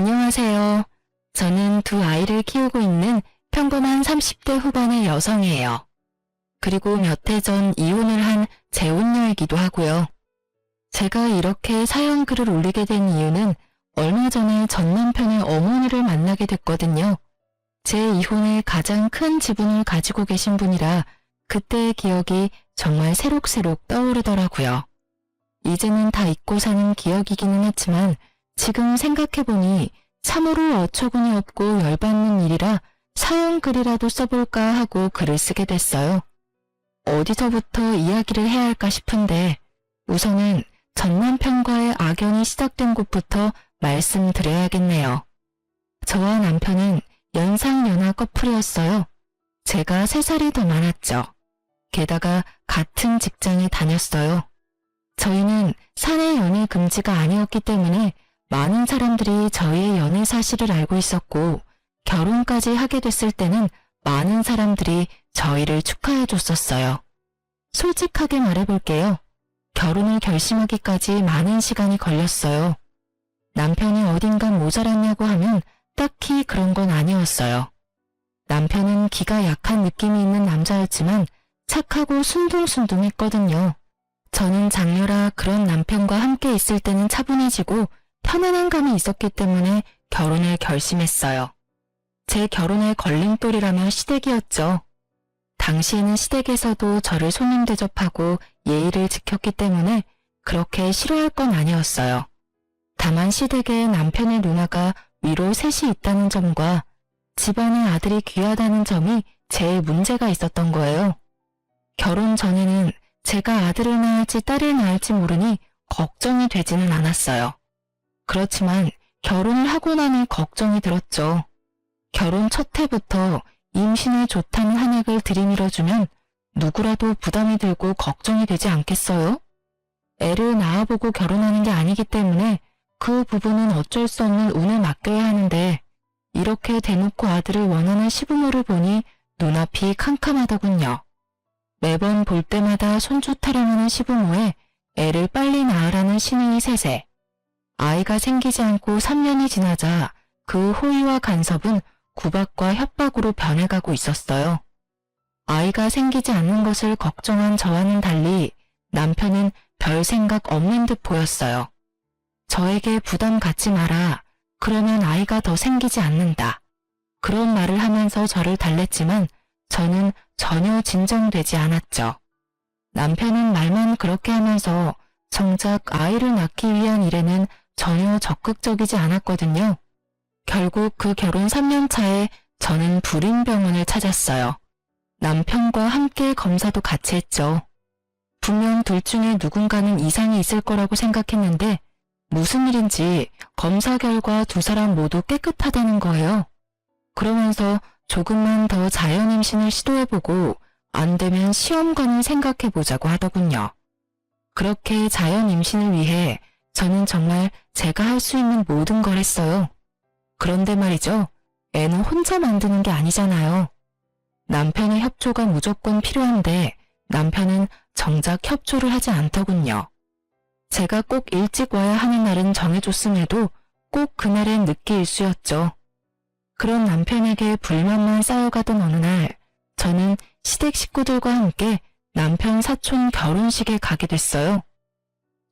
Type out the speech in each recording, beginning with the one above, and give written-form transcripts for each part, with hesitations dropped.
안녕하세요. 저는 두 아이를 키우고 있는 평범한 30대 후반의 여성이에요. 그리고 몇 해 전 이혼을 한 재혼녀이기도 하고요. 제가 이렇게 사연 글을 올리게 된 이유는 얼마 전에 전 남편의 어머니를 만나게 됐거든요. 제 이혼에 가장 큰 지분을 가지고 계신 분이라 그때의 기억이 정말 새록새록 떠오르더라고요. 이제는 다 잊고 사는 기억이기는 했지만 지금 생각해보니 참으로 어처구니 없고 열받는 일이라 사연 글이라도 써볼까 하고 글을 쓰게 됐어요. 어디서부터 이야기를 해야 할까 싶은데 우선은 전 남편과의 악연이 시작된 곳부터 말씀드려야겠네요. 저와 남편은 연상연하 커플이었어요. 제가 3살이 더 많았죠. 게다가 같은 직장에 다녔어요. 저희는 사내 연애 금지가 아니었기 때문에 많은 사람들이 저희의 연애 사실을 알고 있었고 결혼까지 하게 됐을 때는 많은 사람들이 저희를 축하해 줬었어요. 솔직하게 말해볼게요. 결혼을 결심하기까지 많은 시간이 걸렸어요. 남편이 어딘가 모자랐냐고 하면 딱히 그런 건 아니었어요. 남편은 기가 약한 느낌이 있는 남자였지만 착하고 순둥순둥했거든요. 저는 장녀라 그런 남편과 함께 있을 때는 차분해지고 편안한 감이 있었기 때문에 결혼을 결심했어요. 제 결혼의 걸림돌이라면 시댁이었죠. 당시에는 시댁에서도 저를 손님 대접하고 예의를 지켰기 때문에 그렇게 싫어할 건 아니었어요. 다만 시댁에 남편의 누나가 위로 셋이 있다는 점과 집안에 아들이 귀하다는 점이 제일 문제가 있었던 거예요. 결혼 전에는 제가 아들을 낳을지 딸을 낳을지 모르니 걱정이 되지는 않았어요. 그렇지만 결혼을 하고 나니 걱정이 들었죠. 결혼 첫 해부터 임신에 좋다는 한약을 들이밀어주면 누구라도 부담이 들고 걱정이 되지 않겠어요? 애를 낳아보고 결혼하는 게 아니기 때문에 그 부분은 어쩔 수 없는 운에 맡겨야 하는데 이렇게 대놓고 아들을 원하는 시부모를 보니 눈앞이 캄캄하더군요. 매번 볼 때마다 손주 타령하는 시부모에 애를 빨리 낳으라는 신의 세세. 아이가 생기지 않고 3년이 지나자 그 호의와 간섭은 구박과 협박으로 변해가고 있었어요. 아이가 생기지 않는 것을 걱정한 저와는 달리 남편은 별 생각 없는 듯 보였어요. 저에게 부담 갖지 마라. 그러면 아이가 더 생기지 않는다. 그런 말을 하면서 저를 달랬지만 저는 전혀 진정되지 않았죠. 남편은 말만 그렇게 하면서 정작 아이를 낳기 위한 일에는 전혀 적극적이지 않았거든요. 결국 그 결혼 3년 차에 저는 불임병원을 찾았어요. 남편과 함께 검사도 같이 했죠. 분명 둘 중에 누군가는 이상이 있을 거라고 생각했는데 무슨 일인지 검사 결과 두 사람 모두 깨끗하다는 거예요. 그러면서 조금만 더 자연 임신을 시도해보고 안 되면 시험관을 생각해보자고 하더군요. 그렇게 자연 임신을 위해 저는 정말 제가 할 수 있는 모든 걸 했어요. 그런데 말이죠. 애는 혼자 만드는 게 아니잖아요. 남편의 협조가 무조건 필요한데 남편은 정작 협조를 하지 않더군요. 제가 꼭 일찍 와야 하는 날은 정해줬음에도 꼭 그날엔 늦게 일수였죠. 그런 남편에게 불만만 쌓여가던 어느 날 저는 시댁 식구들과 함께 남편 사촌 결혼식에 가게 됐어요.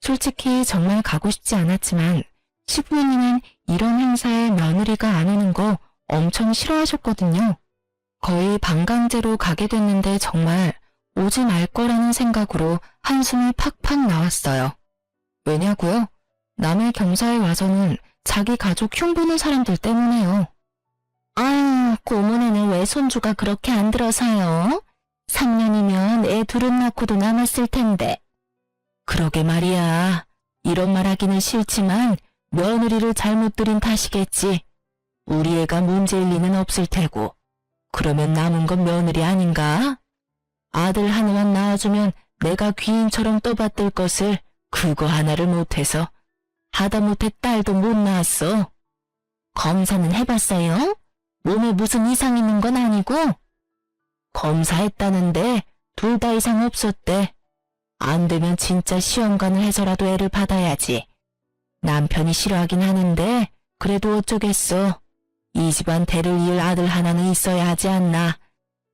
솔직히 정말 가고 싶지 않았지만 시부모님은 이런 행사에 며느리가 안 오는 거 엄청 싫어하셨거든요. 거의 반강제로 가게 됐는데 정말 오지 말 거라는 생각으로 한숨이 팍팍 나왔어요. 왜냐고요? 남의 경사에 와서는 자기 가족 흉보는 사람들 때문에요. 아유, 고모네는 왜 손주가 그렇게 안 들어서요? 3년이면 애 둘은 낳고도 남았을 텐데. 그러게 말이야. 이런 말 하기는 싫지만 며느리를 잘못 들인 탓이겠지. 우리 애가 문제일 리는 없을 테고. 그러면 남은 건 며느리 아닌가? 아들 하나만 낳아주면 내가 귀인처럼 떠받들 것을 그거 하나를 못해서 하다못해 딸도 못 낳았어. 검사는 해봤어요? 몸에 무슨 이상 있는 건 아니고? 검사했다는데 둘 다 이상 없었대. 안 되면 진짜 시험관을 해서라도 애를 받아야지. 남편이 싫어하긴 하는데 그래도 어쩌겠어. 이 집안 대를 이을 아들 하나는 있어야 하지 않나.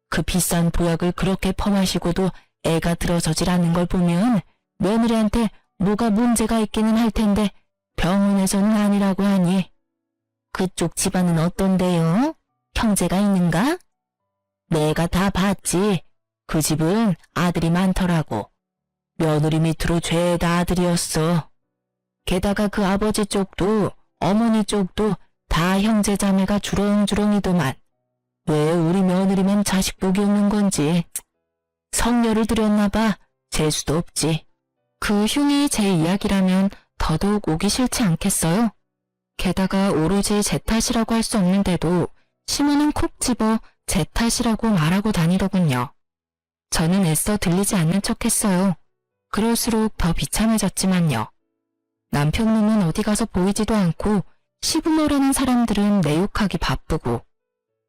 그 비싼 보약을 그렇게 퍼마시고도 애가 들어서질 않는 걸 보면 며느리한테 뭐가 문제가 있기는 할 텐데 병원에서는 아니라고 하니. 그쪽 집안은 어떤데요? 형제가 있는가? 내가 다 봤지. 그 집은 아들이 많더라고. 며느리 밑으로 죄다 아들이었어. 게다가 그 아버지 쪽도 어머니 쪽도 다 형제 자매가 주렁주렁이더만. 왜 우리 며느리만 자식 복이 없는 건지. 성녀를 들였나 봐. 재수도 없지. 그 흉이 제 이야기라면 더더욱 오기 싫지 않겠어요? 게다가 오로지 제 탓이라고 할 수 없는데도 시모는 콕 집어 제 탓이라고 말하고 다니더군요. 저는 애써 들리지 않는 척했어요. 그럴수록 더 비참해졌지만요. 남편놈은 어디 가서 보이지도 않고 시부모라는 사람들은 내 욕하기 바쁘고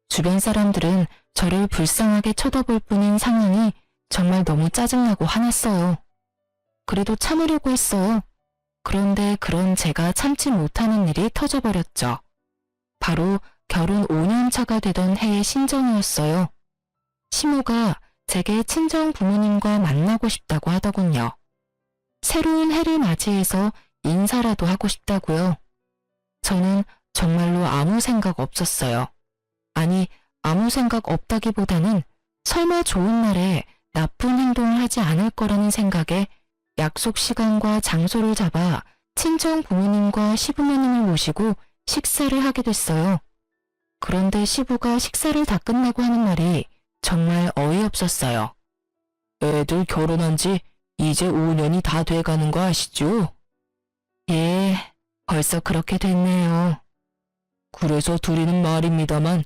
주변 사람들은 저를 불쌍하게 쳐다볼 뿐인 상황이 정말 너무 짜증나고 화났어요. 그래도 참으려고 했어요. 그런데 그런 제가 참지 못하는 일이 터져버렸죠. 바로 결혼 5년 차가 되던 해의 신정이었어요. 시모가 제게 친정 부모님과 만나고 싶다고 하더군요. 새로운 해를 맞이해서 인사라도 하고 싶다고요. 저는 정말로 아무 생각 없었어요. 아니, 아무 생각 없다기보다는 설마 좋은 날에 나쁜 행동을 하지 않을 거라는 생각에 약속 시간과 장소를 잡아 친정 부모님과 시부모님을 모시고 식사를 하게 됐어요. 그런데 시부가 식사를 다 끝나고 하는 말이 정말 어이없었어요. 애들 결혼한 지 이제 5년이 다 돼가는 거 아시죠? 예, 벌써 그렇게 됐네요. 그래서 둘이는 말입니다만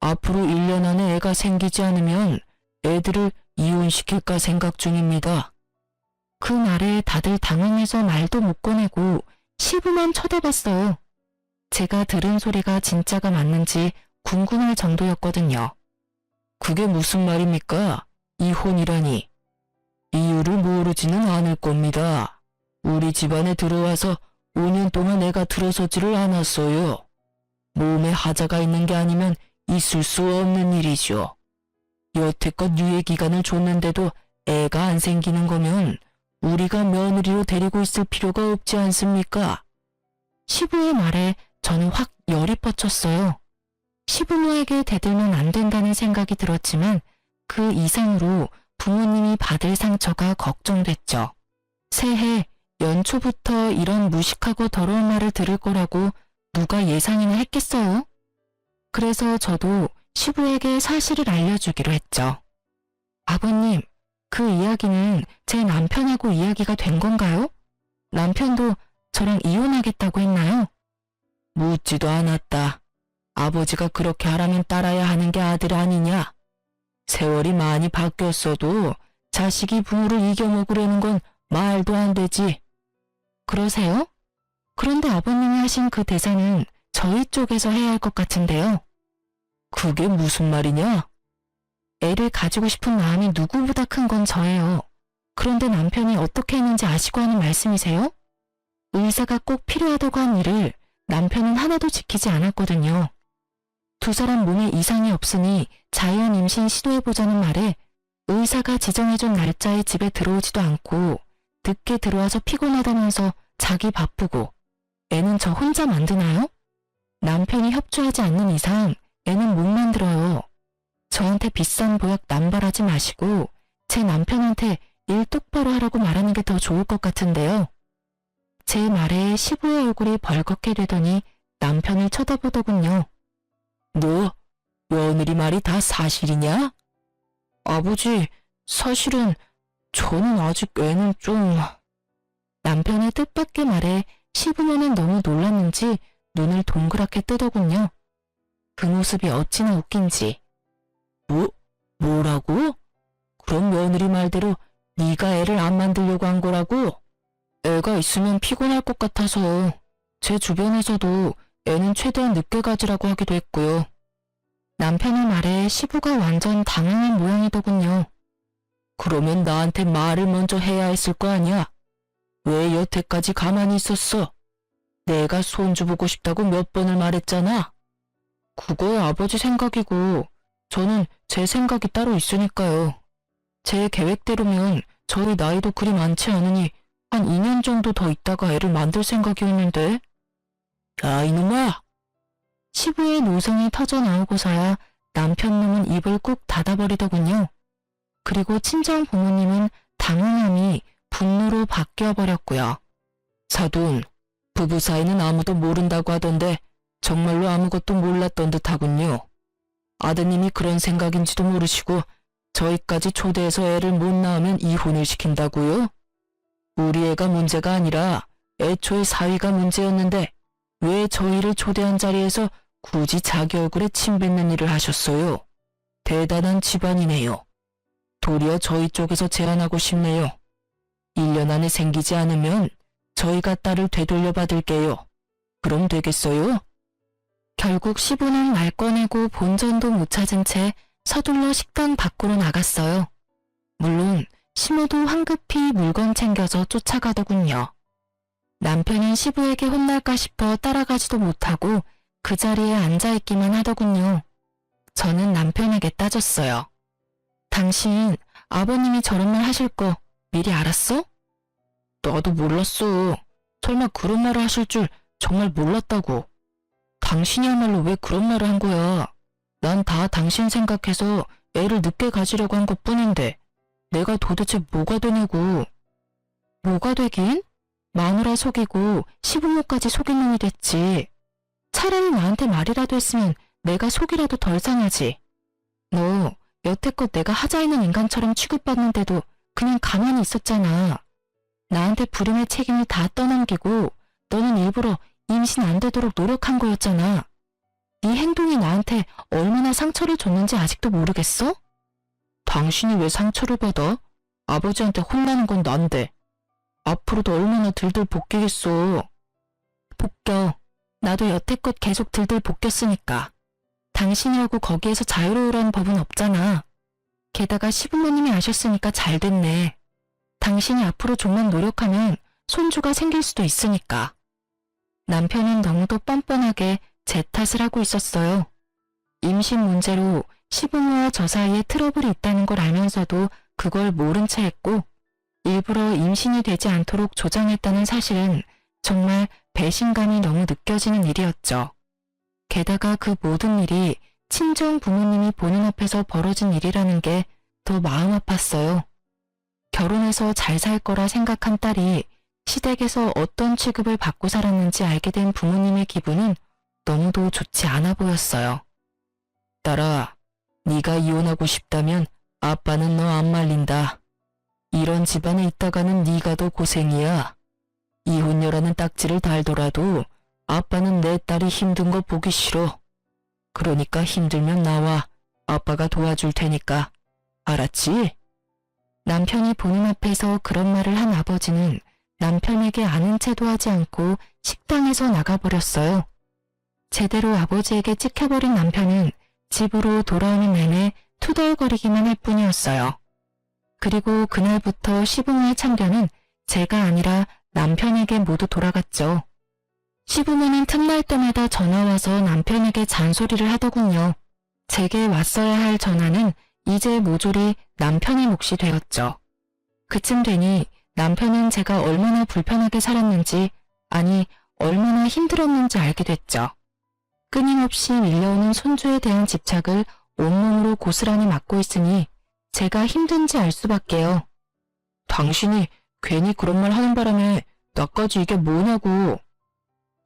앞으로 1년 안에 애가 생기지 않으면 애들을 이혼시킬까 생각 중입니다. 그 말에 다들 당황해서 말도 못 꺼내고 시부만 쳐다봤어요. 제가 들은 소리가 진짜가 맞는지 궁금할 정도였거든요. 그게 무슨 말입니까? 이혼이라니. 이유를 모르지는 않을 겁니다. 우리 집안에 들어와서 5년 동안 애가 들어서지를 않았어요. 몸에 하자가 있는 게 아니면 있을 수 없는 일이죠. 여태껏 유예 기간을 줬는데도 애가 안 생기는 거면 우리가 며느리로 데리고 있을 필요가 없지 않습니까? 시부의 말에 저는 확 열이 뻗쳤어요. 시부모에게 대들면 안 된다는 생각이 들었지만 그 이상으로 부모님이 받을 상처가 걱정됐죠. 새해 연초부터 이런 무식하고 더러운 말을 들을 거라고 누가 예상이나 했겠어요? 그래서 저도 시부에게 사실을 알려주기로 했죠. 아버님, 그 이야기는 제 남편하고 이야기가 된 건가요? 남편도 저랑 이혼하겠다고 했나요? 묻지도 않았다. 아버지가 그렇게 하라면 따라야 하는 게 아들 아니냐? 세월이 많이 바뀌었어도 자식이 부모를 이겨먹으려는 건 말도 안 되지. 그러세요? 그런데 아버님이 하신 그 대사는 저희 쪽에서 해야 할 것 같은데요. 그게 무슨 말이냐? 애를 가지고 싶은 마음이 누구보다 큰 건 저예요. 그런데 남편이 어떻게 했는지 아시고 하는 말씀이세요? 의사가 꼭 필요하다고 한 일을 남편은 하나도 지키지 않았거든요. 두 사람 몸에 이상이 없으니 자연 임신 시도해보자는 말에 의사가 지정해준 날짜에 집에 들어오지도 않고 늦게 들어와서 피곤하다면서 자기 바쁘고 애는 저 혼자 만드나요? 남편이 협조하지 않는 이상 애는 못 만들어요. 저한테 비싼 보약 남발하지 마시고 제 남편한테 일 똑바로 하라고 말하는 게 더 좋을 것 같은데요. 제 말에 시부의 얼굴이 벌겋게 되더니 남편을 쳐다보더군요. 너 며느리 말이 다 사실이냐? 아버지, 사실은 저는 아직 애는 좀... 남편의 뜻밖의 말에 시부모는 너무 놀랐는지 눈을 동그랗게 뜨더군요. 그 모습이 어찌나 웃긴지. 뭐라고? 그럼 며느리 말대로 네가 애를 안 만들려고 한 거라고? 애가 있으면 피곤할 것 같아서 제 주변에서도 애는 최대한 늦게 가지라고 하기도 했고요. 남편의 말에 시부가 완전 당황한 모양이더군요. 그러면 나한테 말을 먼저 해야 했을 거 아니야? 왜 여태까지 가만히 있었어? 내가 손주 보고 싶다고 몇 번을 말했잖아. 그거 아버지 생각이고 저는 제 생각이 따로 있으니까요. 제 계획대로면 저희 나이도 그리 많지 않으니 한 2년 정도 더 있다가 애를 만들 생각이었는데. 야, 이놈아! 시부의 노성이 터져나오고서야 남편놈은 입을 꾹 닫아버리더군요. 그리고 친정 부모님은 당황함이 분노로 바뀌어버렸고요. 사돈, 부부 사이는 아무도 모른다고 하던데 정말로 아무것도 몰랐던 듯하군요. 아드님이 그런 생각인지도 모르시고 저희까지 초대해서 애를 못 낳으면 이혼을 시킨다고요? 우리 애가 문제가 아니라 애초에 사위가 문제였는데 왜 저희를 초대한 자리에서 굳이 자기 얼굴에 침 뱉는 일을 하셨어요? 대단한 집안이네요. 도리어 저희 쪽에서 제안하고 싶네요. 1년 안에 생기지 않으면 저희가 딸을 되돌려 받을게요. 그럼 되겠어요? 결국 시부는 말 꺼내고 본전도 못 찾은 채 서둘러 식당 밖으로 나갔어요. 물론 시모도 황급히 물건 챙겨서 쫓아가더군요. 남편이 시부에게 혼날까 싶어 따라가지도 못하고 그 자리에 앉아있기만 하더군요. 저는 남편에게 따졌어요. 당신 아버님이 저런 말 하실 거 미리 알았어? 나도 몰랐어. 설마 그런 말을 하실 줄 정말 몰랐다고. 당신이야말로 왜 그런 말을 한 거야. 난 다 당신 생각해서 애를 늦게 가지려고 한 것뿐인데 내가 도대체 뭐가 되냐고. 뭐가 되긴? 마누라 속이고 시부모까지 속인 놈이 됐지. 차라리 나한테 말이라도 했으면 내가 속이라도 덜 상하지. 너 여태껏 내가 하자 있는 인간처럼 취급받는데도 그냥 가만히 있었잖아. 나한테 불임의 책임을 다 떠넘기고 너는 일부러 임신 안 되도록 노력한 거였잖아. 네 행동이 나한테 얼마나 상처를 줬는지 아직도 모르겠어? 당신이 왜 상처를 받아? 아버지한테 혼나는 건 난데. 앞으로도 얼마나 들들 볶이겠어. 볶여. 나도 여태껏 계속 들들 볶였으니까. 당신이라고 거기에서 자유로우라는 법은 없잖아. 게다가 시부모님이 아셨으니까 잘 됐네. 당신이 앞으로 좀만 노력하면 손주가 생길 수도 있으니까. 남편은 너무도 뻔뻔하게 제 탓을 하고 있었어요. 임신 문제로 시부모와 저 사이에 트러블이 있다는 걸 알면서도 그걸 모른 채 했고 일부러 임신이 되지 않도록 조장했다는 사실은 정말 배신감이 너무 느껴지는 일이었죠. 게다가 그 모든 일이 친정 부모님이 보는 앞에서 벌어진 일이라는 게 더 마음 아팠어요. 결혼해서 잘 살 거라 생각한 딸이 시댁에서 어떤 취급을 받고 살았는지 알게 된 부모님의 기분은 너무도 좋지 않아 보였어요. 딸아, 네가 이혼하고 싶다면 아빠는 너 안 말린다. 이런 집안에 있다가는 네가 더 고생이야. 이혼녀라는 딱지를 달더라도 아빠는 내 딸이 힘든 거 보기 싫어. 그러니까 힘들면 나와. 아빠가 도와줄 테니까. 알았지? 남편이 보는 앞에서 그런 말을 한 아버지는 남편에게 아는 체도 하지 않고 식당에서 나가버렸어요. 제대로 아버지에게 찍혀버린 남편은 집으로 돌아오는 내내 투덜거리기만 할 뿐이었어요. 그리고 그날부터 시부모의 참견은 제가 아니라 남편에게 모두 돌아갔죠. 시부모는 틈날 때마다 전화와서 남편에게 잔소리를 하더군요. 제게 왔어야 할 전화는 이제 모조리 남편의 몫이 되었죠. 그쯤 되니 남편은 제가 얼마나 불편하게 살았는지, 아니 얼마나 힘들었는지 알게 됐죠. 끊임없이 밀려오는 손주에 대한 집착을 온몸으로 고스란히 맡고 있으니 제가 힘든지 알 수밖에요. 당신이 괜히 그런 말 하는 바람에 나까지 이게 뭐냐고.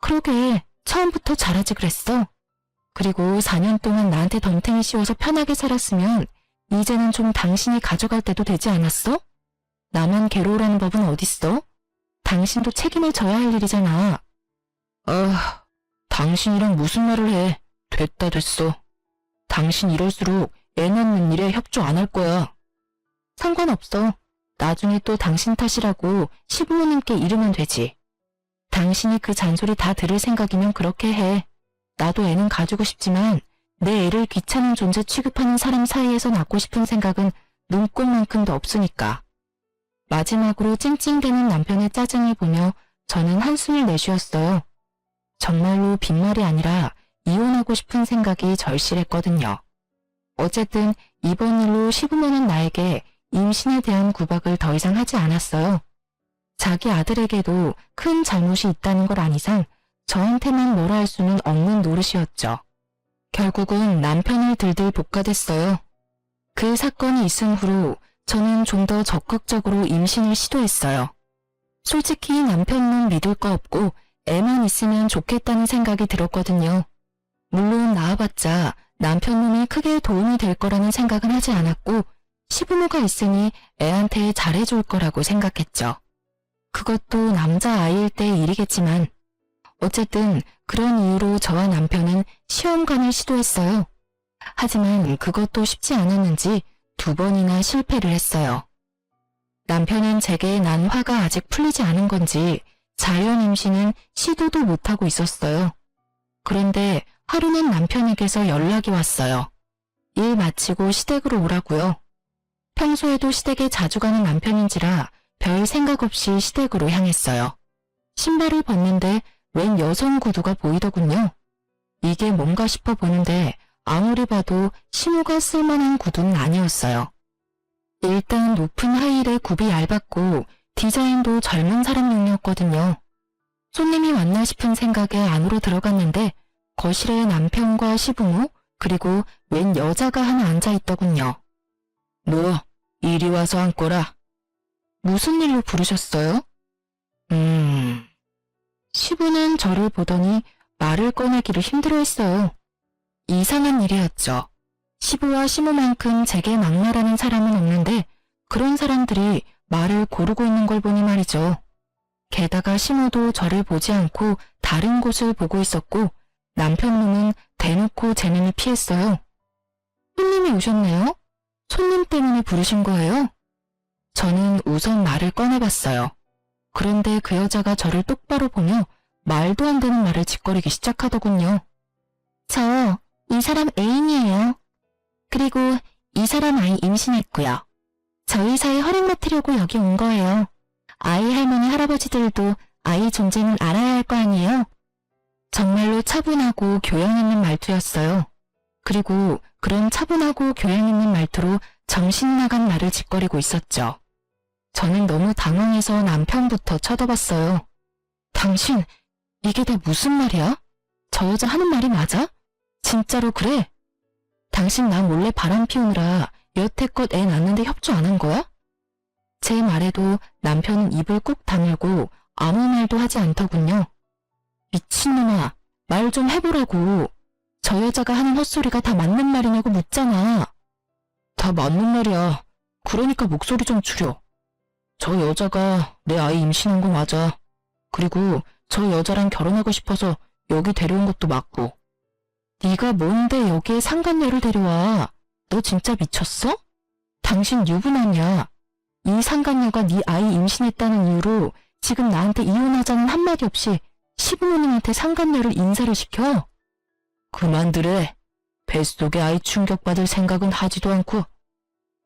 그러게 처음부터 잘하지 그랬어. 그리고 4년 동안 나한테 덤탱이 씌워서 편하게 살았으면 이제는 좀 당신이 가져갈 때도 되지 않았어? 나만 괴로우라는 법은 어딨어? 당신도 책임을 져야 할 일이잖아. 아, 당신이랑 무슨 말을 해. 됐다 됐어. 당신 이럴수록 애 낳는 일에 협조 안 할 거야. 상관없어. 나중에 또 당신 탓이라고 시부모님께 이르면 되지. 당신이 그 잔소리 다 들을 생각이면 그렇게 해. 나도 애는 가지고 싶지만 내 애를 귀찮은 존재 취급하는 사람 사이에서 낳고 싶은 생각은 눈꼽만큼도 없으니까. 마지막으로 찡찡대는 남편의 짜증을 보며 저는 한숨을 내쉬었어요. 정말로 빈말이 아니라 이혼하고 싶은 생각이 절실했거든요. 어쨌든 이번 일로 시부모는 나에게 임신에 대한 구박을 더 이상 하지 않았어요. 자기 아들에게도 큰 잘못이 있다는 걸 안 이상 저한테만 뭐라 할 수는 없는 노릇이었죠. 결국은 남편을 들들 볶아댔어요. 그 사건이 있은 후로 저는 좀 더 적극적으로 임신을 시도했어요. 솔직히 남편은 믿을 거 없고 애만 있으면 좋겠다는 생각이 들었거든요. 물론 낳아봤자 남편 놈이 크게 도움이 될 거라는 생각은 하지 않았고 시부모가 있으니 애한테 잘해줄 거라고 생각했죠. 그것도 남자아이일 때의 일이겠지만 어쨌든 그런 이유로 저와 남편은 시험관을 시도했어요. 하지만 그것도 쉽지 않았는지 2번이나 실패를 했어요. 남편은 제게 난 화가 아직 풀리지 않은 건지 자연 임신은 시도도 못하고 있었어요. 그런데 하루는 남편에게서 연락이 왔어요. 일 마치고 시댁으로 오라고요. 평소에도 시댁에 자주 가는 남편인지라 별 생각 없이 시댁으로 향했어요. 신발을 벗는데 웬 여성 구두가 보이더군요. 이게 뭔가 싶어 보는데 아무리 봐도 신우가 쓸만한 구두는 아니었어요. 일단 높은 하이힐에 굽이 얇았고 디자인도 젊은 사람용이었거든요. 손님이 왔나 싶은 생각에 안으로 들어갔는데 거실에 남편과 시부모 그리고 웬 여자가 하나 앉아있더군요. 너 이리 와서 앉거라. 무슨 일로 부르셨어요? 시부는 저를 보더니 말을 꺼내기를 힘들어했어요. 이상한 일이었죠. 시부와 시모만큼 제게 막말하는 사람은 없는데 그런 사람들이 말을 고르고 있는 걸 보니 말이죠. 게다가 시모도 저를 보지 않고 다른 곳을 보고 있었고 남편놈은 대놓고 제 눈을 피했어요. 손님이 오셨네요? 손님 때문에 부르신 거예요? 저는 우선 말을 꺼내봤어요. 그런데 그 여자가 저를 똑바로 보며 말도 안 되는 말을 짓거리기 시작하더군요. 저 이 사람 애인이에요. 그리고 이 사람 아이 임신했고요. 저희 사이 허락 맡으려고 여기 온 거예요. 아이 할머니 할아버지들도 아이 존재는 알아야 할 거 아니에요? 정말로 차분하고 교양 있는 말투였어요. 그리고 그런 차분하고 교양 있는 말투로 정신 나간 말을 짓거리고 있었죠. 저는 너무 당황해서 남편부터 쳐다봤어요. 당신, 이게 다 무슨 말이야? 저 여자 하는 말이 맞아? 진짜로 그래? 당신 나 몰래 바람 피우느라 여태껏 애 낳는데 협조 안 한 거야? 제 말에도 남편은 입을 꾹 다물고 아무 말도 하지 않더군요. 미친놈아, 말 좀 해보라고. 저 여자가 하는 헛소리가 다 맞는 말이냐고 묻잖아. 다 맞는 말이야. 그러니까 목소리 좀 줄여. 저 여자가 내 아이 임신한 거 맞아. 그리고 저 여자랑 결혼하고 싶어서 여기 데려온 것도 맞고. 네가 뭔데 여기에 상간녀를 데려와. 너 진짜 미쳤어? 당신 유부남이야. 이 상간녀가 네 아이 임신했다는 이유로 지금 나한테 이혼하자는 한마디 없이 시부모님한테 상간녀를 인사를 시켜. 그만두래. 뱃속에 아이 충격받을 생각은 하지도 않고.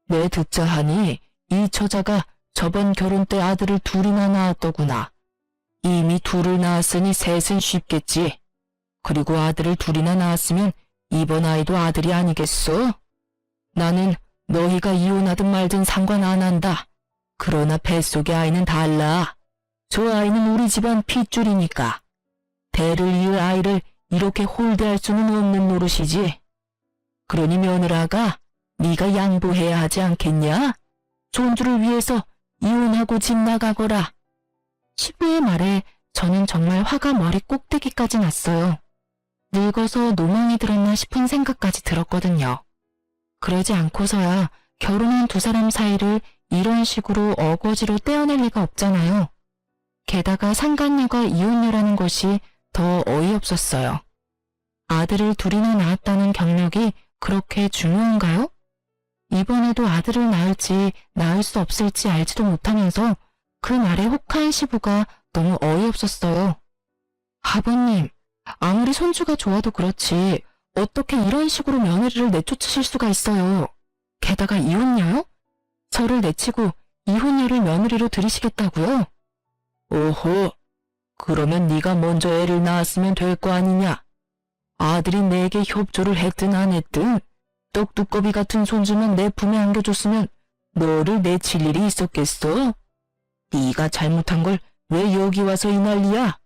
내 듣자 하니 이 처자가 저번 결혼 때 아들을 둘이나 낳았더구나. 이미 둘을 낳았으니 셋은 쉽겠지. 그리고 아들을 둘이나 낳았으면 이번 아이도 아들이 아니겠어? 나는 너희가 이혼하든 말든 상관 안 한다. 그러나 뱃속의 아이는 달라. 저 아이는 우리 집안 핏줄이니까. 대를 이을 아이를 이렇게 홀대할 수는 없는 노릇이지. 그러니 며느라가 네가 양보해야 하지 않겠냐? 손주를 위해서 이혼하고 집 나가거라. 시부의 말에 저는 정말 화가 머리 꼭대기까지 났어요. 늙어서 노망이 들었나 싶은 생각까지 들었거든요. 그러지 않고서야 결혼한 두 사람 사이를 이런 식으로 어거지로 떼어낼 리가 없잖아요. 게다가 상간녀가 이혼녀라는 것이 더 어이없었어요. 아들을 둘이나 낳았다는 경력이 그렇게 중요한가요? 이번에도 아들을 낳을지 낳을 수 없을지 알지도 못하면서 그 말에 혹한 시부가 너무 어이없었어요. 아버님, 아무리 손주가 좋아도 그렇지 어떻게 이런 식으로 며느리를 내쫓으실 수가 있어요. 게다가 이혼녀요? 저를 내치고 이혼녀를 며느리로 들이시겠다고요? 오호, 그러면 네가 먼저 애를 낳았으면 될 거 아니냐? 아들이 내게 협조를 했든 안 했든 떡두꺼비 같은 손주만 내 품에 안겨줬으면 너를 내칠 일이 있었겠어? 네가 잘못한 걸 왜 여기 와서 이 난리야?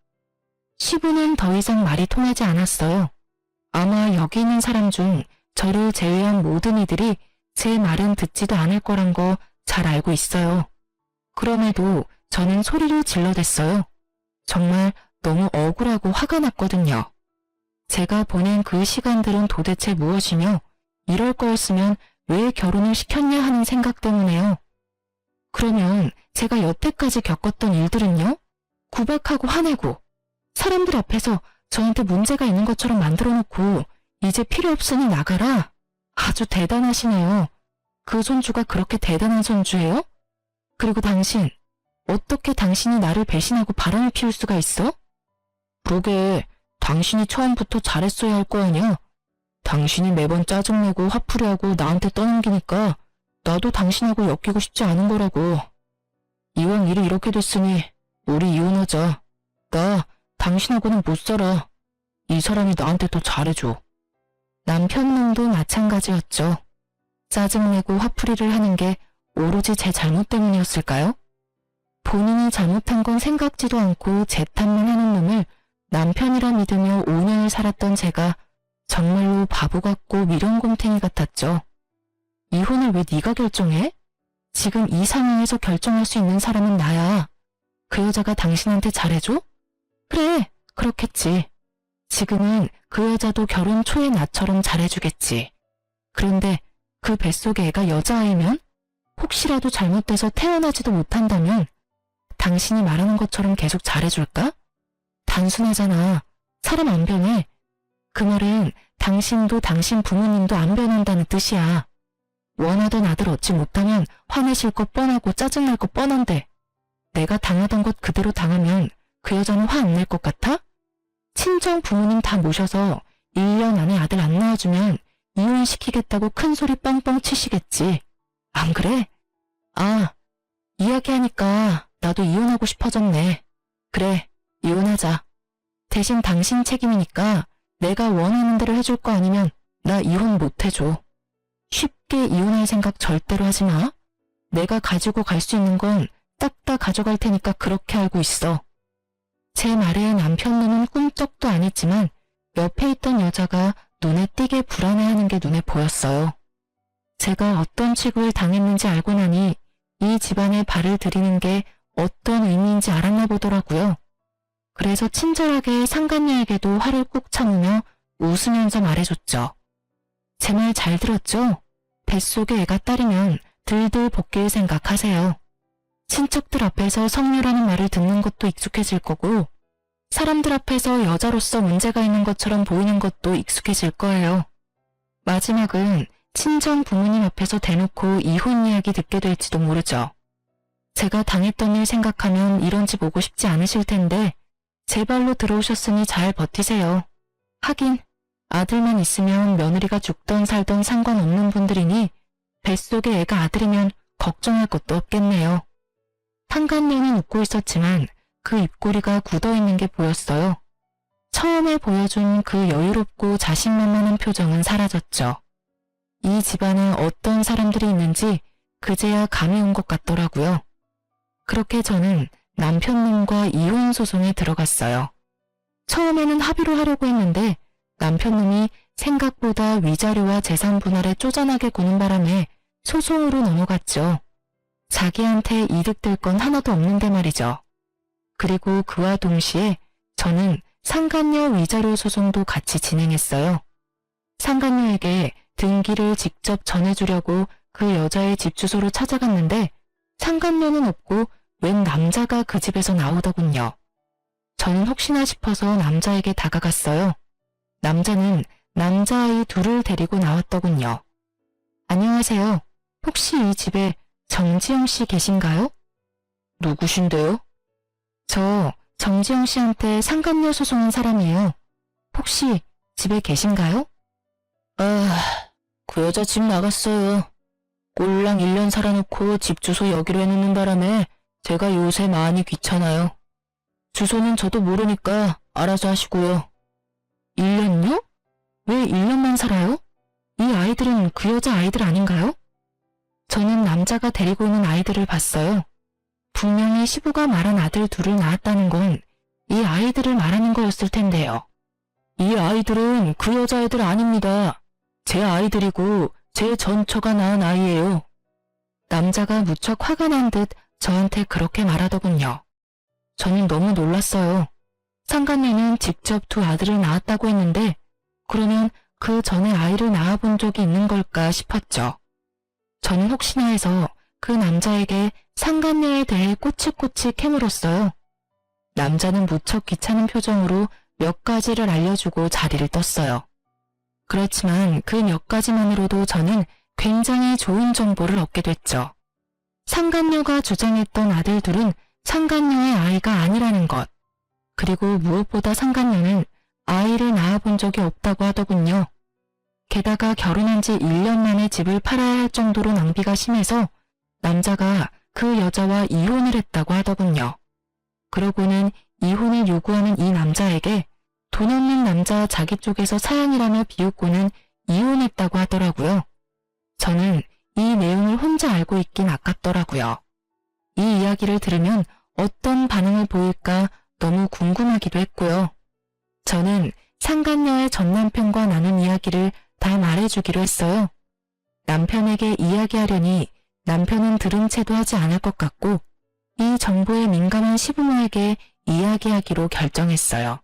시부는 더 이상 말이 통하지 않았어요. 아마 여기 있는 사람 중 저를 제외한 모든 이들이 제 말은 듣지도 않을 거란 거 잘 알고 있어요. 그럼에도 저는 소리를 질러댔어요. 정말 너무 억울하고 화가 났거든요. 제가 보낸 그 시간들은 도대체 무엇이며 이럴 거였으면 왜 결혼을 시켰냐 하는 생각 때문에요. 그러면 제가 여태까지 겪었던 일들은요? 구박하고 화내고 사람들 앞에서 저한테 문제가 있는 것처럼 만들어 놓고 이제 필요 없으니 나가라. 아주 대단하시네요. 그 손주가 그렇게 대단한 손주예요? 그리고 당신, 어떻게 당신이 나를 배신하고 바람을 피울 수가 있어? 그러게 당신이 처음부터 잘했어야 할 거 아니야? 당신이 매번 짜증내고 화풀이하고 나한테 떠넘기니까 나도 당신하고 엮이고 싶지 않은 거라고. 이왕 일이 이렇게 됐으니 우리 이혼하자. 나 당신하고는 못 살아. 이 사람이 나한테 더 잘해줘. 남편놈도 마찬가지였죠. 짜증내고 화풀이를 하는 게 오로지 제 잘못 때문이었을까요? 본인이 잘못한 건 생각지도 않고 제 탓만 하는 놈을 남편이라 믿으며 5년을 살았던 제가 정말로 바보 같고 미련곰탱이 같았죠. 이혼을 왜 네가 결정해? 지금 이 상황에서 결정할 수 있는 사람은 나야. 그 여자가 당신한테 잘해줘? 그래, 그렇겠지. 지금은 그 여자도 결혼 초의 나처럼 잘해주겠지. 그런데 그 뱃속에 애가 여자아이면? 혹시라도 잘못돼서 태어나지도 못한다면 당신이 말하는 것처럼 계속 잘해줄까? 단순하잖아. 사람 안 변해. 그 말은 당신도 당신 부모님도 안 변한다는 뜻이야. 원하던 아들 얻지 못하면 화내실 거 뻔하고 짜증날 거 뻔한데 내가 당하던 것 그대로 당하면 그 여자는 화 안 낼 것 같아? 친정 부모님 다 모셔서 1년 안에 아들 안 낳아주면 이혼시키겠다고 큰 소리 뻥뻥 치시겠지. 안 그래? 아, 이야기하니까 나도 이혼하고 싶어졌네. 그래, 이혼하자. 대신 당신 책임이니까 내가 원하는 대로 해줄 거 아니면 나 이혼 못 해줘. 쉽게 이혼할 생각 절대로 하지 마. 내가 가지고 갈 수 있는 건 딱 다 가져갈 테니까 그렇게 알고 있어. 제 말에 남편놈은 꿈쩍도 안 했지만 옆에 있던 여자가 눈에 띄게 불안해하는 게 눈에 보였어요. 제가 어떤 취급을 당했는지 알고 나니 이 집안에 발을 들이는 게 어떤 의미인지 알았나 보더라고요. 그래서 친절하게 상간녀에게도 화를 꾹 참으며 웃으면서 말해줬죠. 제 말 잘 들었죠? 뱃속에 애가 딸이면 들들 볶일 생각하세요. 친척들 앞에서 성녀라는 말을 듣는 것도 익숙해질 거고 사람들 앞에서 여자로서 문제가 있는 것처럼 보이는 것도 익숙해질 거예요. 마지막은 친정 부모님 앞에서 대놓고 이혼 이야기 듣게 될지도 모르죠. 제가 당했던 일 생각하면 이런 집 오고 싶지 않으실 텐데 제 발로 들어오셨으니 잘 버티세요. 하긴 아들만 있으면 며느리가 죽던 살던 상관없는 분들이니 뱃속에 애가 아들이면 걱정할 것도 없겠네요. 상간녀는 웃고 있었지만 그 입꼬리가 굳어있는 게 보였어요. 처음에 보여준 그 여유롭고 자신만만한 표정은 사라졌죠. 이 집안에 어떤 사람들이 있는지 그제야 감이 온 것 같더라고요. 그렇게 저는 남편놈과 이혼 소송에 들어갔어요. 처음에는 합의로 하려고 했는데 남편놈이 생각보다 위자료와 재산 분할에 쪼잔하게 구는 바람에 소송으로 넘어갔죠. 자기한테 이득될 건 하나도 없는데 말이죠. 그리고 그와 동시에 저는 상간녀 위자료 소송도 같이 진행했어요. 상간녀에게 등기를 직접 전해주려고 그 여자의 집 주소로 찾아갔는데 상간녀는 없고 웬 남자가 그 집에서 나오더군요. 저는 혹시나 싶어서 남자에게 다가갔어요. 남자는 남자아이 둘을 데리고 나왔더군요. 안녕하세요. 혹시 이 집에 정지영 씨 계신가요? 누구신데요? 저 정지영 씨한테 상간녀 소송한 사람이에요. 혹시 집에 계신가요? 그 여자 집 나갔어요. 꼴랑 1년 살아놓고 집 주소 여기로 해놓는 바람에 제가 요새 많이 귀찮아요. 주소는 저도 모르니까 알아서 하시고요. 1년요? 왜 1년만 살아요? 이 아이들은 그 여자 아이들 아닌가요? 저는 남자가 데리고 있는 아이들을 봤어요. 분명히 시부가 말한 아들 둘을 낳았다는 건 이 아이들을 말하는 거였을 텐데요. 이 아이들은 그 여자애들 아닙니다. 제 아이들이고 제 전처가 낳은 아이예요. 남자가 무척 화가 난 듯 저한테 그렇게 말하더군요. 저는 너무 놀랐어요. 상간녀는 직접 두 아들을 낳았다고 했는데 그러면 그 전에 아이를 낳아본 적이 있는 걸까 싶었죠. 저는 혹시나 해서 그 남자에게 상간녀에 대해 꼬치꼬치 캐물었어요. 남자는 무척 귀찮은 표정으로 몇 가지를 알려주고 자리를 떴어요. 그렇지만 그 몇 가지만으로도 저는 굉장히 좋은 정보를 얻게 됐죠. 상간녀가 주장했던 아들 둘은 상간녀의 아이가 아니라는 것. 그리고 무엇보다 상간녀는 아이를 낳아본 적이 없다고 하더군요. 게다가 결혼한 지 1년 만에 집을 팔아야 할 정도로 낭비가 심해서 남자가 그 여자와 이혼을 했다고 하더군요. 그러고는 이혼을 요구하는 이 남자에게 돈 없는 남자 자기 쪽에서 사양이라며 비웃고는 이혼했다고 하더라고요. 저는 이 내용을 혼자 알고 있긴 아깝더라고요. 이 이야기를 들으면 어떤 반응을 보일까 너무 궁금하기도 했고요. 저는 상간녀의 전남편과 나눈 이야기를 다 말해주기로 했어요. 남편에게 이야기하려니 남편은 들은 채도 하지 않을 것 같고 이 정보에 민감한 시부모에게 이야기하기로 결정했어요.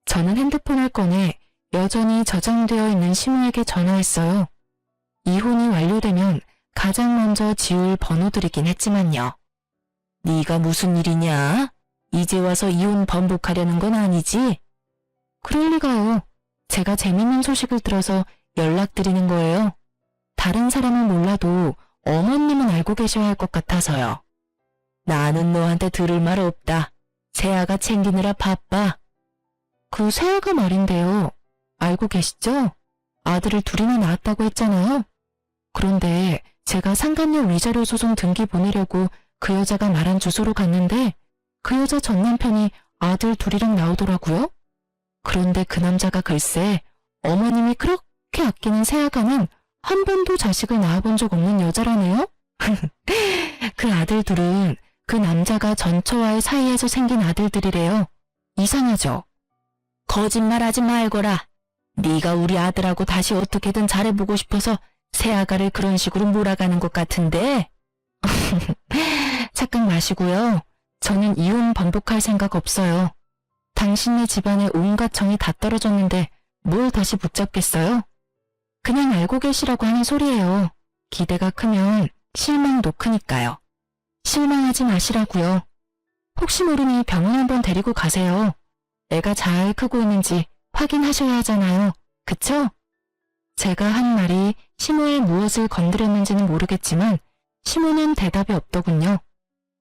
저는 핸드폰을 꺼내 여전히 저장되어 있는 시모에게 전화했어요. 이혼이 완료되면 가장 먼저 지울 번호들이긴 했지만요. 네가 무슨 일이냐? 이제 와서 이혼 번복하려는 건 아니지? 그럴 리가요. 제가 재밌는 소식을 들어서 연락드리는 거예요. 다른 사람은 몰라도 어머님은 알고 계셔야 할 것 같아서요. 나는 너한테 들을 말 없다. 새아가 챙기느라 바빠. 그 새아가 말인데요. 알고 계시죠? 아들을 둘이나 낳았다고 했잖아요. 그런데 제가 상간녀 위자료 소송 등기 보내려고 그 여자가 말한 주소로 갔는데 그 여자 전 남편이 아들 둘이랑 나오더라고요. 그런데 그 남자가 글쎄 어머님이 그렇게 아끼는 새아가는 한 번도 자식을 낳아본 적 없는 여자라네요. 그 아들 둘은 그 남자가 전처와의 사이에서 생긴 아들들이래요. 이상하죠? 거짓말하지 말거라. 네가 우리 아들하고 다시 어떻게든 잘해보고 싶어서 새아가를 그런 식으로 몰아가는 것 같은데. 착각 마시고요. 저는 이혼 번복할 생각 없어요. 당신네 집안에 온갖 정이 다 떨어졌는데 뭘 다시 붙잡겠어요? 그냥 알고 계시라고 하는 소리예요. 기대가 크면 실망도 크니까요. 실망하지 마시라고요. 혹시 모르니 병원 한번 데리고 가세요. 애가 잘 크고 있는지 확인하셔야 하잖아요. 그쵸? 제가 한 말이 시모의 무엇을 건드렸는지는 모르겠지만 시모는 대답이 없더군요.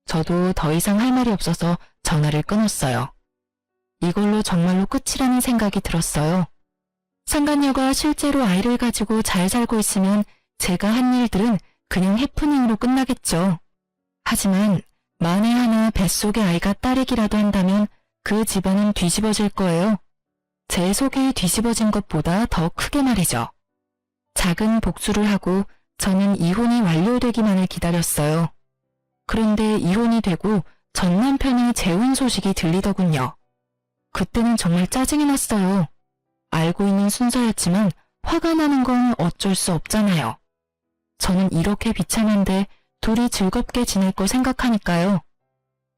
저도 더 이상 할 말이 없어서 전화를 끊었어요. 이걸로 정말로 끝이라는 생각이 들었어요. 상간녀가 실제로 아이를 가지고 잘 살고 있으면 제가 한 일들은 그냥 해프닝으로 끝나겠죠. 하지만 만에 하나 뱃속의 아이가 딸이기라도 한다면 그 집안은 뒤집어질 거예요. 제 속이 뒤집어진 것보다 더 크게 말이죠. 작은 복수를 하고 저는 이혼이 완료되기만을 기다렸어요. 그런데 이혼이 되고 전 남편이 재혼 소식이 들리더군요. 그때는 정말 짜증이 났어요. 알고 있는 순서였지만 화가 나는 건 어쩔 수 없잖아요. 저는 이렇게 비참한데 둘이 즐겁게 지낼 거 생각하니까요.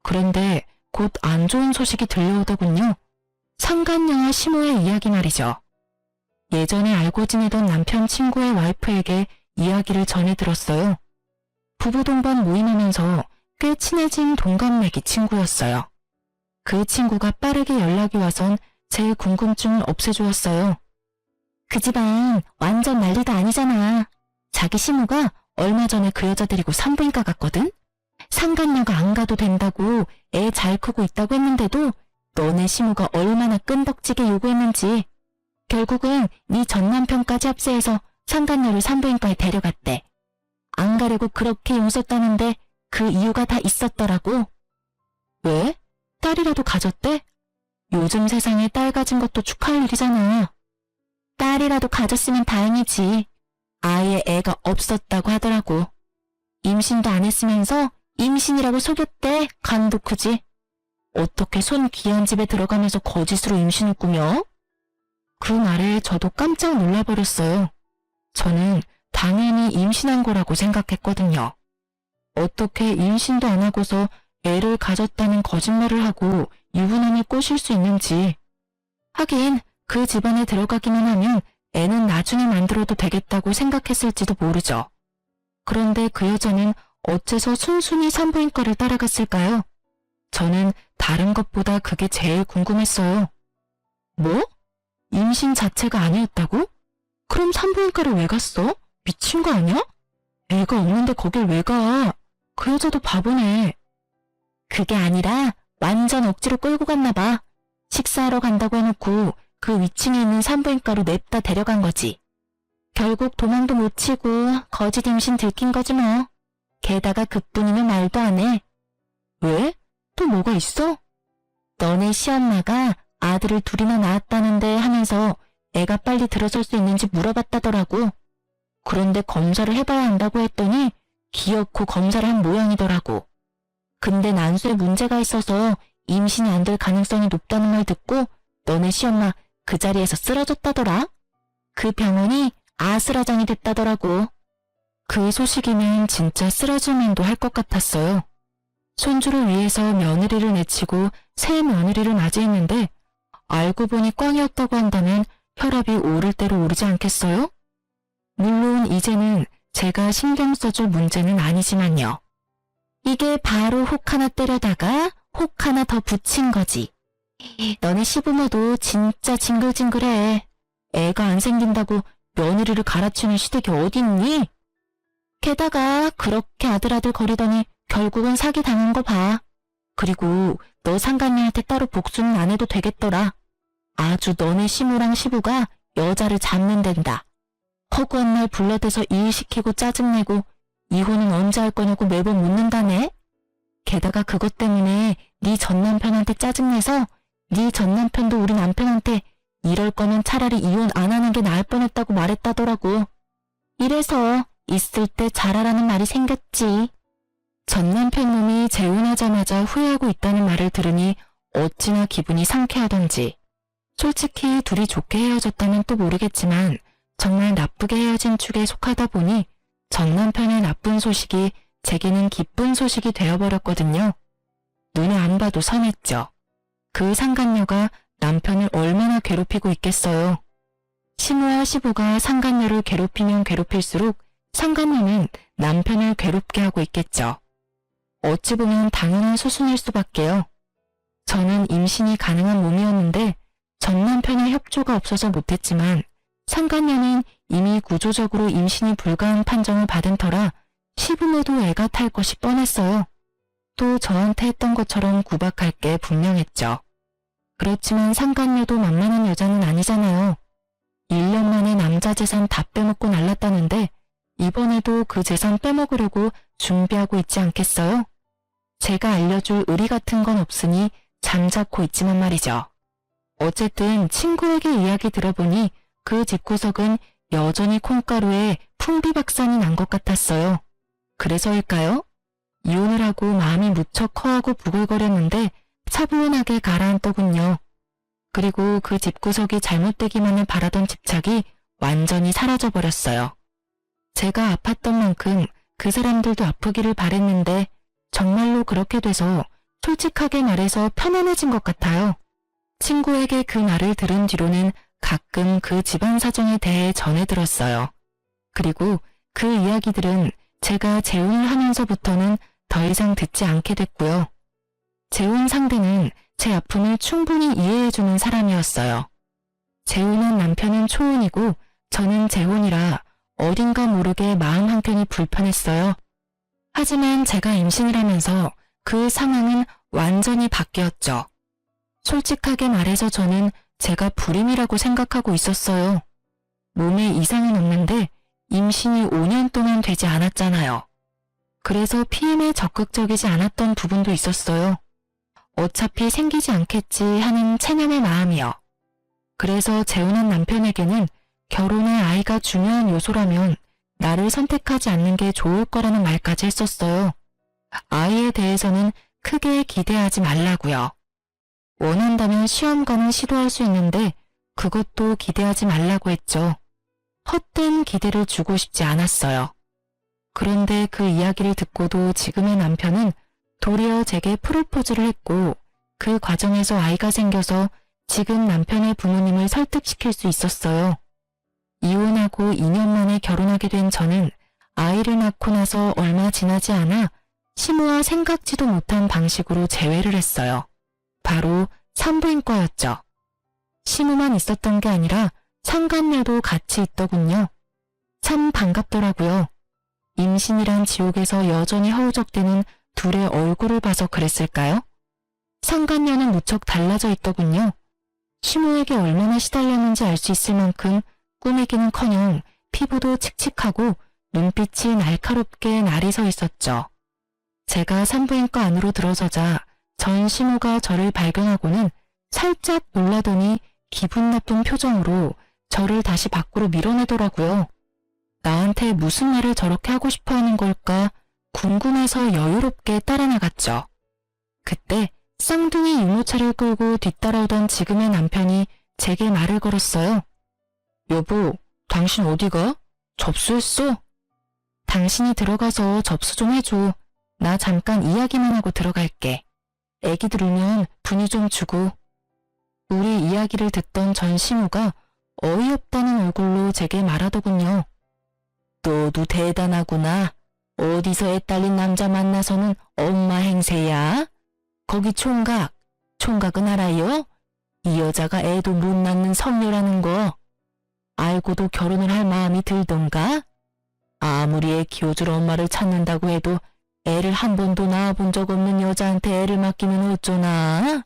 그런데 곧 안 좋은 소식이 들려오더군요. 상간녀와 시모의 이야기 말이죠. 예전에 알고 지내던 남편 친구의 와이프에게 이야기를 전해 들었어요. 부부 동반 모임하면서 꽤 친해진 동갑내기 친구였어요. 그 친구가 빠르게 연락이 와선 제 궁금증을 없애주었어요. 그 집안 완전 난리도 아니잖아. 자기 시모가 얼마 전에 그 여자 데리고 산부인과 갔거든? 상간녀가 안 가도 된다고 애 잘 크고 있다고 했는데도 너네 시모가 얼마나 끈덕지게 요구했는지 결국은 네 전남편까지 합세해서 상간녀를 산부인과에 데려갔대. 안 가려고 그렇게 용섰다는데 그 이유가 다 있었더라고. 왜? 딸이라도 가졌대? 요즘 세상에 딸 가진 것도 축하할 일이잖아. 딸이라도 가졌으면 다행이지. 아예 애가 없었다고 하더라고. 임신도 안 했으면서 임신이라고 속였대. 간도 크지. 어떻게 손 귀한 집에 들어가면서 거짓으로 임신을 꾸며? 그 말에 저도 깜짝 놀라버렸어요. 저는 당연히 임신한 거라고 생각했거든요. 어떻게 임신도 안 하고서 애를 가졌다는 거짓말을 하고 유부남을 꼬실 수 있는지. 하긴 그 집안에 들어가기만 하면 애는 나중에 만들어도 되겠다고 생각했을지도 모르죠. 그런데 그 여자는 어째서 순순히 산부인과를 따라갔을까요? 저는 다른 것보다 그게 제일 궁금했어요. 뭐? 임신 자체가 아니었다고? 그럼 산부인과를 왜 갔어? 미친 거 아니야? 애가 없는데 거길 왜 가? 그 여자도 바보네. 그게 아니라 완전 억지로 끌고 갔나 봐. 식사하러 간다고 해놓고 그 위층에 있는 산부인과로 냅다 데려간 거지. 결국 도망도 못 치고 거짓 임신 들킨 거지 뭐. 게다가 그뿐이면 말도 안 해. 왜? 또 뭐가 있어? 너네 시엄마가 아들을 둘이나 낳았다는데 하면서 애가 빨리 들어설 수 있는지 물어봤다더라고. 그런데 검사를 해봐야 한다고 했더니 기어코 검사를 한 모양이더라고. 근데 난수에 문제가 있어서 임신이 안 될 가능성이 높다는 말 듣고 너네 시엄마 그 자리에서 쓰러졌다더라. 그 병원이 아수라장이 됐다더라고. 그 소식이면 진짜 쓰러질만도 할 것 같았어요. 손주를 위해서 며느리를 내치고 새 며느리를 맞이했는데 알고 보니 꽝이었다고 한다면 혈압이 오를 대로 오르지 않겠어요? 물론 이제는 제가 신경 써줄 문제는 아니지만요. 이게 바로 혹 하나 때려다가 혹 하나 더 붙인 거지. 너네 시부모도 진짜 징글징글해. 애가 안 생긴다고 며느리를 갈아치우는 시댁이 어딨니? 게다가 그렇게 아들아들 거리더니 결국은 사기 당한 거 봐. 그리고 너 상간녀한테 따로 복수는 안 해도 되겠더라. 아주 너네 시모랑 시부가 여자를 잡는 댄다. 허구한 날 불러대서 일 시키고 짜증내고 이혼은 언제 할 거냐고 매번 묻는다네. 게다가 그것 때문에 네 전남편한테 짜증내서 네 전남편도 우리 남편한테 이럴 거면 차라리 이혼 안 하는 게 나을 뻔했다고 말했다더라고. 이래서 있을 때 잘하라는 말이 생겼지. 전남편 놈이 재혼하자마자 후회하고 있다는 말을 들으니 어찌나 기분이 상쾌하던지. 솔직히 둘이 좋게 헤어졌다면 또 모르겠지만 정말 나쁘게 헤어진 축에 속하다 보니 전남편의 나쁜 소식이 제게는 기쁜 소식이 되어버렸거든요. 눈에 안 봐도 선했죠. 그 상간녀가 남편을 얼마나 괴롭히고 있겠어요. 시모와 시부가 상간녀를 괴롭히면 괴롭힐수록 상간녀는 남편을 괴롭게 하고 있겠죠. 어찌 보면 당연한 수순일 수밖에요. 저는 임신이 가능한 몸이었는데 전 남편의 협조가 없어서 못했지만 상간녀는 이미 구조적으로 임신이 불가한 판정을 받은 터라 시부모도 애가 탈 것이 뻔했어요. 또 저한테 했던 것처럼 구박할 게 분명했죠. 그렇지만 상간녀도 만만한 여자는 아니잖아요. 1년 만에 남자 재산 다 빼먹고 날랐다는데 이번에도 그 재산 빼먹으려고 준비하고 있지 않겠어요? 제가 알려줄 의리 같은 건 없으니 잠자코 있지만 말이죠. 어쨌든 친구에게 이야기 들어보니 그 집구석은 여전히 콩가루에 풍비박산이 난 것 같았어요. 그래서일까요? 이혼을 하고 마음이 무척 허하고 부글거렸는데 차분하게 가라앉더군요. 그리고 그 집구석이 잘못되기만을 바라던 집착이 완전히 사라져버렸어요. 제가 아팠던 만큼 그 사람들도 아프기를 바랬는데 정말로 그렇게 돼서 솔직하게 말해서 편안해진 것 같아요. 친구에게 그 말을 들은 뒤로는 가끔 그 집안 사정에 대해 전해 들었어요. 그리고 그 이야기들은 제가 재혼을 하면서부터는 더 이상 듣지 않게 됐고요. 재혼 상대는 제 아픔을 충분히 이해해주는 사람이었어요. 재혼한 남편은 초혼이고 저는 재혼이라 어딘가 모르게 마음 한켠이 불편했어요. 하지만 제가 임신을 하면서 그 상황은 완전히 바뀌었죠. 솔직하게 말해서 저는 제가 불임이라고 생각하고 있었어요. 몸에 이상은 없는데 임신이 5년 동안 되지 않았잖아요. 그래서 피임에 적극적이지 않았던 부분도 있었어요. 어차피 생기지 않겠지 하는 체념의 마음이요. 그래서 재혼한 남편에게는 결혼에 아이가 중요한 요소라면 나를 선택하지 않는 게 좋을 거라는 말까지 했었어요. 아이에 대해서는 크게 기대하지 말라고요. 원한다면 시험관은 시도할 수 있는데 그것도 기대하지 말라고 했죠. 헛된 기대를 주고 싶지 않았어요. 그런데 그 이야기를 듣고도 지금의 남편은 도리어 제게 프로포즈를 했고 그 과정에서 아이가 생겨서 지금 남편의 부모님을 설득시킬 수 있었어요. 이혼하고 2년 만에 결혼하게 된 저는 아이를 낳고 나서 얼마 지나지 않아 시모와 생각지도 못한 방식으로 재회를 했어요. 바로 산부인과였죠. 시모만 있었던 게 아니라 상간녀도 같이 있더군요. 참 반갑더라고요. 임신이란 지옥에서 여전히 허우적대는 둘의 얼굴을 봐서 그랬을까요? 상간녀는 무척 달라져 있더군요. 시모에게 얼마나 시달렸는지 알 수 있을 만큼 꾸미기는커녕 피부도 칙칙하고 눈빛이 날카롭게 날이 서 있었죠. 제가 산부인과 안으로 들어서자 전 시모가 저를 발견하고는 살짝 놀라더니 기분 나쁜 표정으로 저를 다시 밖으로 밀어내더라고요. 나한테 무슨 말을 저렇게 하고 싶어 하는 걸까 궁금해서 여유롭게 따라 나갔죠. 그때 쌍둥이 유모차를 끌고 뒤따라오던 지금의 남편이 제게 말을 걸었어요. 여보, 당신 어디가? 접수했어? 당신이 들어가서 접수 좀 해줘. 나 잠깐 이야기만 하고 들어갈게. 애기들 울면 분유 좀 주고. 우리 이야기를 듣던 전 시모가 어이없다는 얼굴로 제게 말하더군요. 너도 대단하구나. 어디서 애 딸린 남자 만나서는 엄마 행세야? 거기 총각은 알아요? 이 여자가 애도 못 낳는 성녀라는 거. 알고도 결혼을 할 마음이 들던가? 아무리 애 키워줄 엄마를 찾는다고 해도 애를 한 번도 낳아본 적 없는 여자한테 애를 맡기면 어쩌나?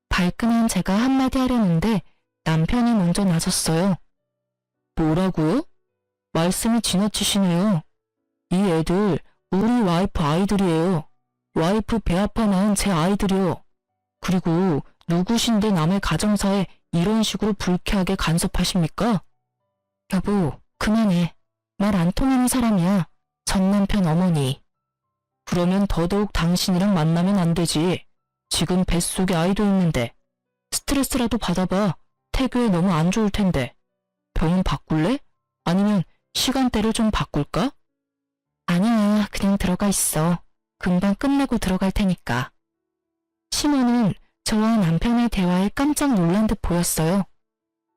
발끈한 제가 한마디 하려는데 남편이 먼저 나섰어요. 뭐라고요? 말씀이 지나치시네요. 이 애들 우리 와이프 아이들이에요. 와이프 배 아파 낳은 제 아이들이요. 그리고 누구신데 남의 가정사에 이런 식으로 불쾌하게 간섭하십니까? 여보, 그만해. 말 안 통하는 사람이야. 전 남편 어머니. 그러면 더더욱 당신이랑 만나면 안 되지. 지금 뱃속에 아이도 있는데. 스트레스라도 받아봐. 태교에 너무 안 좋을 텐데. 병원 바꿀래? 아니면 시간대를 좀 바꿀까? 아니야, 그냥 들어가 있어. 금방 끝내고 들어갈 테니까. 시모는 저와 남편의 대화에 깜짝 놀란 듯 보였어요.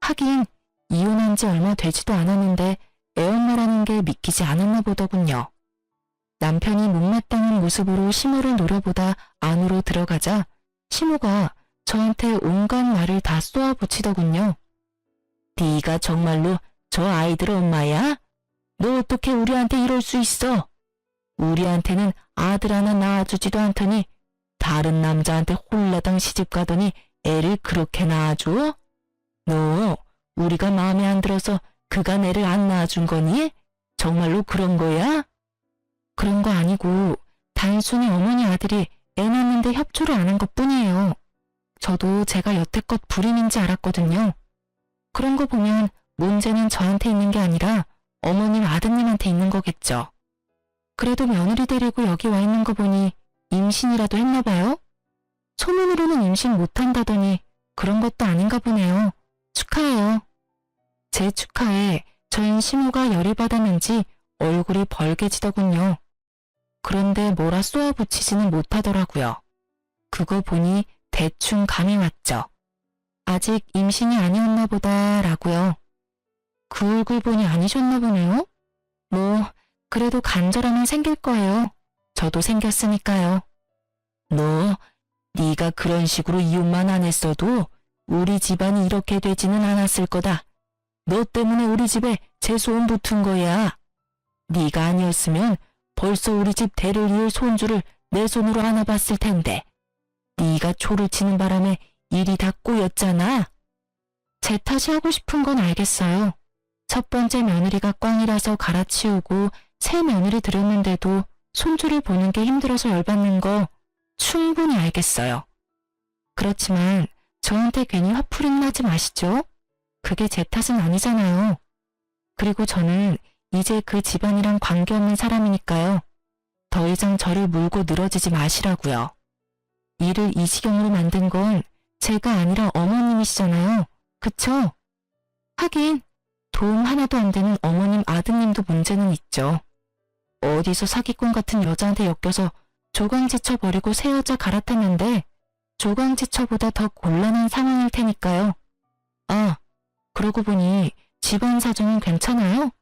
하긴 이혼한 지 얼마 되지도 않았는데 애엄마라는 게 믿기지 않았나 보더군요. 남편이 못마땅한 모습으로 시모를 노려보다 안으로 들어가자 시모가 저한테 온갖 말을 다 쏘아붙이더군요. 네가 정말로 저 아이들 엄마야? 너 어떻게 우리한테 이럴 수 있어? 우리한테는 아들 하나 낳아주지도 않더니 다른 남자한테 홀라당 시집가더니 애를 그렇게 낳아줘? 너 우리가 마음에 안 들어서 그간 애를 안 낳아준 거니? 정말로 그런 거야? 그런 거 아니고 단순히 어머니 아들이 애 낳는데 협조를 안 한 것뿐이에요. 저도 제가 여태껏 불임인지 알았거든요. 그런 거 보면 문제는 저한테 있는 게 아니라 어머님 아드님한테 있는 거겠죠. 그래도 며느리 데리고 여기 와 있는 거 보니 임신이라도 했나 봐요? 소문으로는 임신 못한다더니 그런 것도 아닌가 보네요. 축하해요. 제 축하에 전 시모가 열이 받았는지 얼굴이 벌개지더군요. 그런데 뭐라 쏘아붙이지는 못하더라고요. 그거 보니 대충 감이 왔죠. 아직 임신이 아니었나 보다라고요. 그 얼굴 보니 아니셨나 보네요. 뭐 그래도 간절함은 생길 거예요. 저도 생겼으니까요. 네가 그런 식으로 이혼만 안 했어도 우리 집안이 이렇게 되지는 않았을 거다. 너 때문에 우리 집에 재소음 붙은 거야. 네가 아니었으면 벌써 우리 집 대를 이을 손주를 내 손으로 안아봤을 텐데. 네가 초를 치는 바람에 일이 다 꼬였잖아. 제 탓이 하고 싶은 건 알겠어요. 첫 번째 며느리가 꽝이라서 갈아치우고 새 며느리 들였는데도 손주를 보는 게 힘들어서 열받는 거 충분히 알겠어요. 그렇지만 저한테 괜히 화풀이는 하지 마시죠? 그게 제 탓은 아니잖아요. 그리고 저는 이제 그 집안이랑 관계없는 사람이니까요. 더 이상 저를 물고 늘어지지 마시라고요. 일을 이 지경으로 만든 건 제가 아니라 어머님이시잖아요. 그쵸? 하긴 도움 하나도 안 되는 어머님 아드님도 문제는 있죠. 어디서 사기꾼 같은 여자한테 엮여서 조강지처 버리고 새 여자 갈아탔는데 조강지처보다 더 곤란한 상황일 테니까요. 아, 그러고 보니 집안 사정은 괜찮아요?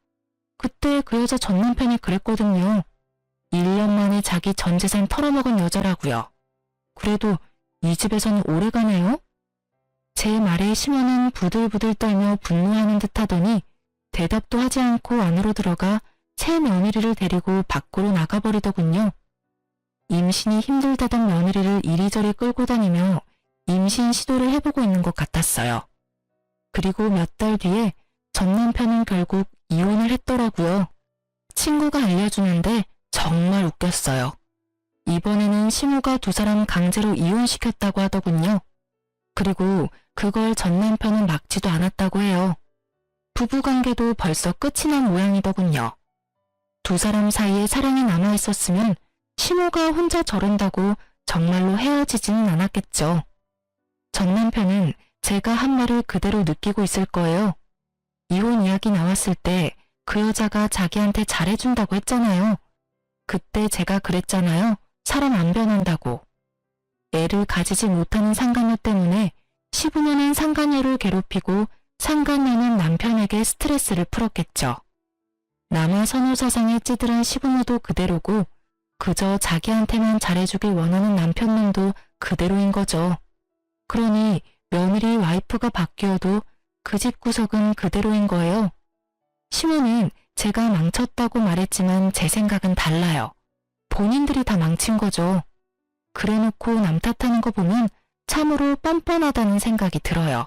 그때 그 여자 전 남편이 그랬거든요. 1년 만에 자기 전 재산 털어먹은 여자라고요. 그래도 이 집에서는 오래 가네요? 제 말에 심호는 부들부들 떨며 분노하는 듯 하더니 대답도 하지 않고 안으로 들어가 새 며느리를 데리고 밖으로 나가버리더군요. 임신이 힘들다던 며느리를 이리저리 끌고 다니며 임신 시도를 해보고 있는 것 같았어요. 그리고 몇 달 뒤에 전 남편은 결국 이혼을 했더라고요. 친구가 알려주는데 정말 웃겼어요. 이번에는 시모가 두 사람 강제로 이혼시켰다고 하더군요. 그리고 그걸 전 남편은 막지도 않았다고 해요. 부부관계도 벌써 끝이 난 모양이더군요. 두 사람 사이에 사랑이 남아있었으면 시모가 혼자 저런다고 정말로 헤어지지는 않았겠죠. 전 남편은 제가 한 말을 그대로 느끼고 있을 거예요. 이혼 이야기 나왔을 때 그 여자가 자기한테 잘해준다고 했잖아요. 그때 제가 그랬잖아요. 사람 안 변한다고. 애를 가지지 못하는 상간녀 때문에 시부모는 상간녀를 괴롭히고 상간녀는 남편에게 스트레스를 풀었겠죠. 남아 선호사상에 찌들은 시부모도 그대로고 그저 자기한테만 잘해주길 원하는 남편놈도 그대로인 거죠. 그러니 며느리 와이프가 바뀌어도 그 집 구석은 그대로인 거예요. 시모는 제가 망쳤다고 말했지만 제 생각은 달라요. 본인들이 다 망친 거죠. 그래놓고 남 탓하는 거 보면 참으로 뻔뻔하다는 생각이 들어요.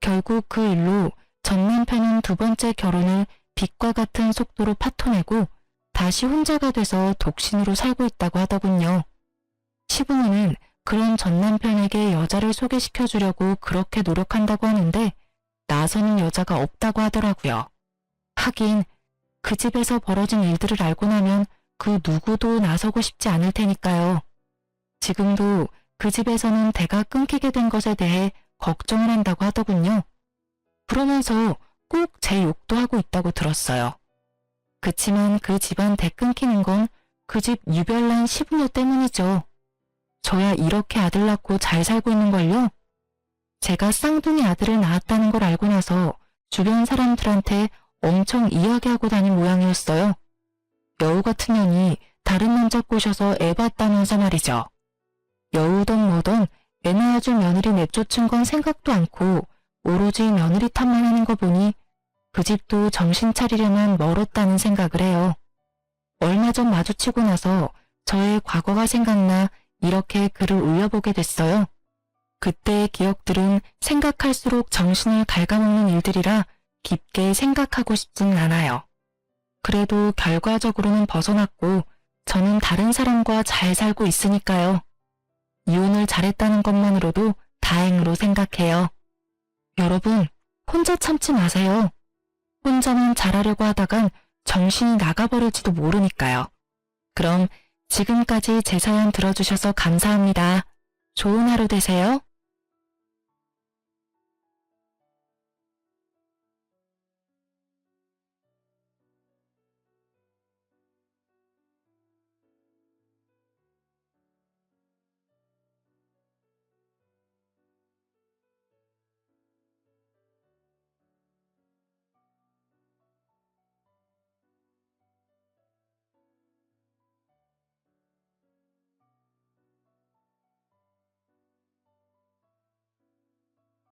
결국 그 일로 전 남편은 두 번째 결혼을 빛과 같은 속도로 파토내고 다시 혼자가 돼서 독신으로 살고 있다고 하더군요. 시부모는 그런 전 남편에게 여자를 소개시켜주려고 그렇게 노력한다고 하는데 나서는 여자가 없다고 하더라고요. 하긴 그 집에서 벌어진 일들을 알고 나면 그 누구도 나서고 싶지 않을 테니까요. 지금도 그 집에서는 대가 끊기게 된 것에 대해 걱정을 한다고 하더군요. 그러면서 꼭 제 욕도 하고 있다고 들었어요. 그치만 그 집안 대 끊기는 건 그 집 유별난 시부모 때문이죠. 저야 이렇게 아들 낳고 잘 살고 있는걸요. 제가 쌍둥이 아들을 낳았다는 걸 알고 나서 주변 사람들한테 엄청 이야기하고 다닌 모양이었어요. 여우 같은 년이 다른 남자 꼬셔서 애 봤다면서 말이죠. 여우던 뭐던 애 낳아줄 며느리 내쫓은 건 생각도 않고 오로지 며느리 탓만 하는 거 보니 그 집도 정신 차리려면 멀었다는 생각을 해요. 얼마 전 마주치고 나서 저의 과거가 생각나 이렇게 글을 올려보게 됐어요. 그때의 기억들은 생각할수록 정신을 갉아먹는 일들이라 깊게 생각하고 싶지는 않아요. 그래도 결과적으로는 벗어났고 저는 다른 사람과 잘 살고 있으니까요. 이혼을 잘했다는 것만으로도 다행으로 생각해요. 여러분, 혼자 참지 마세요. 혼자만 잘하려고 하다간 정신이 나가버릴지도 모르니까요. 그럼 지금까지 제 사연 들어주셔서 감사합니다. 좋은 하루 되세요.